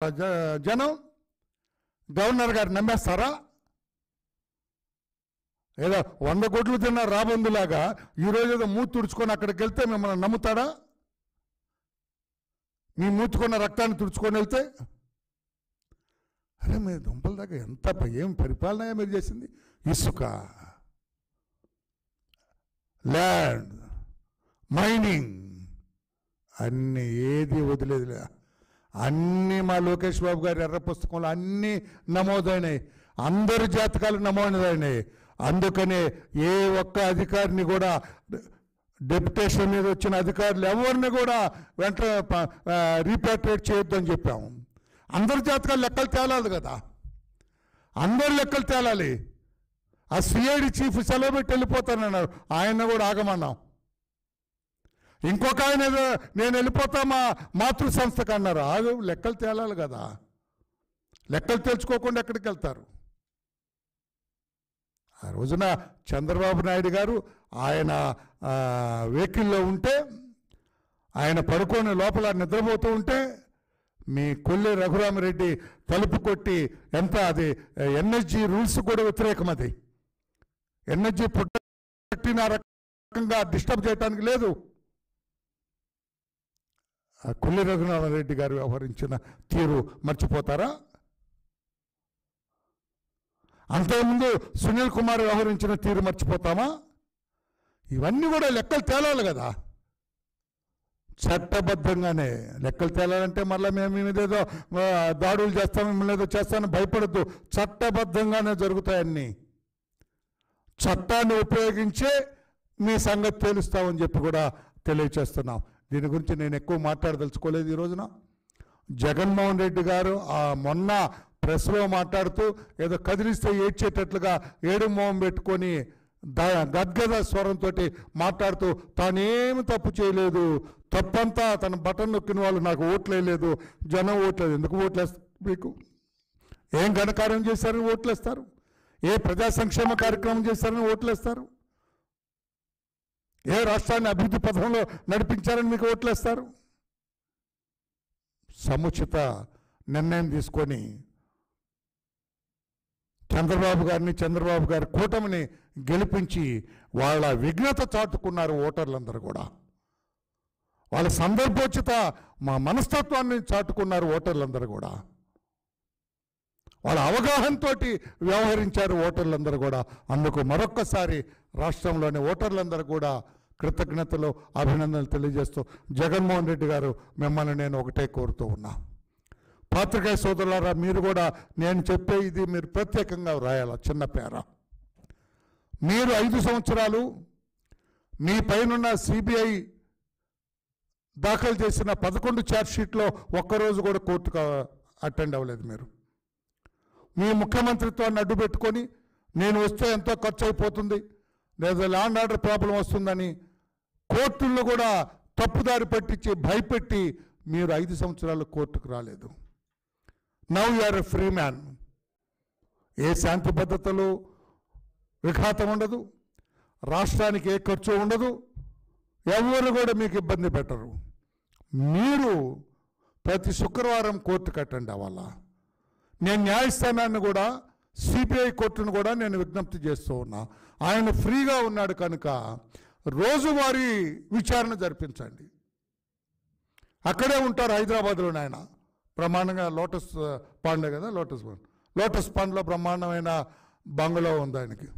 జనం గవర్నర్ గారు నమ్మేస్తారా? ఏదో 100 కోట్లు తిన్న రాబందులాగా ఈరోజు ఏదో మూతి తుడుచుకొని అక్కడికి వెళ్తే మిమ్మల్ని నమ్ముతాడా? మీ మూతుకున్న రక్తాన్ని తుడుచుకొని వెళ్తే అరే మీరు దుంపల దాకా ఎంత ఏం పరిపాలన మీరు చేసింది. ఇసుక, ల్యాండ్, మైనింగ్ అన్నీ ఏది వదిలేదులే. అన్నీ మా లోకేష్ బాబు గారి ఎర్ర పుస్తకంలో అన్నీ నమోదైనాయి. అందరి జాతకాలు నమోదైనాయి. అందుకనే ఏ ఒక్క అధికారిని కూడా, డెప్యుటేషన్ మీద వచ్చిన అధికారులు ఎవరిని కూడా వెంటనే రీపాట్రియేట్ చేయొద్దని చెప్పాము. అందరి జాతకాలు లెక్కలు తేలాలి కదా, అందరు లెక్కలు తేలాలి. ఆ సిఐడి చీఫ్ సెలవు పెట్టి వెళ్ళిపోతానన్నారు, ఆయన కూడా ఆగమన్నాం. ఇంకొక ఆయన నేను వెళ్ళిపోతా మా మాతృ సంస్థకు అన్నారు, ఆగు, లెక్కలు తేలాలి కదా. లెక్కలు తెలుసుకోకుండా ఎక్కడికి వెళ్తారు? ఆ రోజున చంద్రబాబు నాయుడు గారు ఆయన వెహికల్లో ఉంటే, ఆయన పడుకొని లోపల నిద్రపోతూ ఉంటే మీ కొల్లి రఘురామరెడ్డి తలుపు కొట్టి ఎంత అది ఎన్ఎస్జీ రూల్స్ కూడా వ్యతిరేకం. అది ఎన్ఎస్జీ పుట్టిన రకంగా డిస్టర్బ్ చేయడానికి లేదు. కొల్లి రఘురామరెడ్డి గారు వ్యవహరించిన తీరు మర్చిపోతారా? అంతకుముందు సునీల్ కుమార్ వ్యవహరించిన తీరు మర్చిపోతామా? ఇవన్నీ కూడా లెక్కలు తేలాలి కదా. చట్టబద్ధంగానే లెక్కలు తేలాలంటే మళ్ళీ మేము మీదేదో దాడులు చేస్తాం, మిమ్మల్ని ఏదో చేస్తామని భయపడద్దు. చట్టబద్ధంగానే జరుగుతాయన్నీ. చట్టాన్ని ఉపయోగించే మీ సంగతి తేలుస్తామని చెప్పి కూడా తెలియచేస్తున్నాం. దీని గురించి నేను ఎక్కువ మాట్లాడదలుచుకోలేదు. ఈ రోజున జగన్మోహన్ రెడ్డి గారు మొన్న ప్రెస్లో మాట్లాడుతూ ఏదో కదిలిస్తే ఏడ్చేటట్లుగా ఏడు మొహం పెట్టుకొని గద్గద స్వరంతో మాట్లాడుతూ తానేమి తప్పు చేయలేదు, తప్పంతా తన బటన్ నొక్కిన వాళ్ళు నాకు ఓట్లేదు, జనం ఓట్లేదు. ఎందుకు ఓట్లేస్తారు? మీకు ఏం ఘనకార్యం చేశారని ఓట్లేస్తారు? ఏ ప్రజా సంక్షేమ కార్యక్రమం చేశారని ఓట్లేస్తారు? ఏ రాష్ట్రాన్ని అభివృద్ధి పథంలో నడిపించారని మీకు ఓట్లేస్తారు? సముచిత నిర్ణయం తీసుకొని చంద్రబాబు గారి కూటమిని గెలిపించి వాళ్ళ విఘ్నత చాటుకున్నారు ఓటర్లందరూ కూడా. వాళ్ళ సందర్భోచిత మా మనస్తత్వాన్ని చాటుకున్నారు ఓటర్లందరూ కూడా. వాళ్ళ అవగాహనతో వ్యవహరించారు ఓటర్లందరూ కూడా. అందుకు మరొక్కసారి రాష్ట్రంలోని ఓటర్లందరూ కూడా కృతజ్ఞతలు, అభినందనలు తెలియజేస్తూ జగన్మోహన్ రెడ్డి గారు మిమ్మల్ని నేను ఒకటే కోరుతూ ఉన్నా. పాత్రికేయ సోదరులారా, మీరు కూడా నేను చెప్పే ఇది మీరు ప్రత్యేకంగా వ్రాయాల చిన్న పేర. మీరు 5 సంవత్సరాలు మీ పైనున్న సిబిఐ దాఖలు చేసిన 11 ఛార్జ్షీట్లో ఒక్కరోజు కూడా కోర్టుకు అటెండ్ అవ్వలేదు. మీరు మీ ముఖ్యమంత్రిత్వాన్ని అడ్డు పెట్టుకొని నేను వస్తే ఎంతో ఖర్చు అయిపోతుంది, లేదా ల్యాండ్ ఆర్డర్ ప్రాబ్లం వస్తుందని కోర్టులను కూడా తప్పుదారి పట్టించి భయపెట్టి మీరు 5 సంవత్సరాలు కోర్టుకు రాలేదు. Now you are a free man. ఏ శాంతి భద్రతలు విఘాతం ఉండదు, రాష్ట్రానికి ఏ ఖర్చు ఉండదు, ఎవరు కూడా మీకు ఇబ్బంది పెట్టరు. మీరు ప్రతి శుక్రవారం కోర్టుకు అటెండ్ అవ్వాలా. నేను న్యాయస్థానాన్ని కూడా, సిబిఐ కోర్టును కూడా నేను విజ్ఞప్తి చేస్తూ ఉన్నా. ఆయన ఫ్రీగా ఉన్నాడు కనుక రోజువారీ విచారణ జరిపించండి. అక్కడే ఉంటారు హైదరాబాద్లోనే. ఆయన బ్రహ్మాండంగా లోటస్ పాండే కదా, లోటస్ పాండ్లో బ్రహ్మాండమైన బంగ్లా ఉంది ఆయనకి.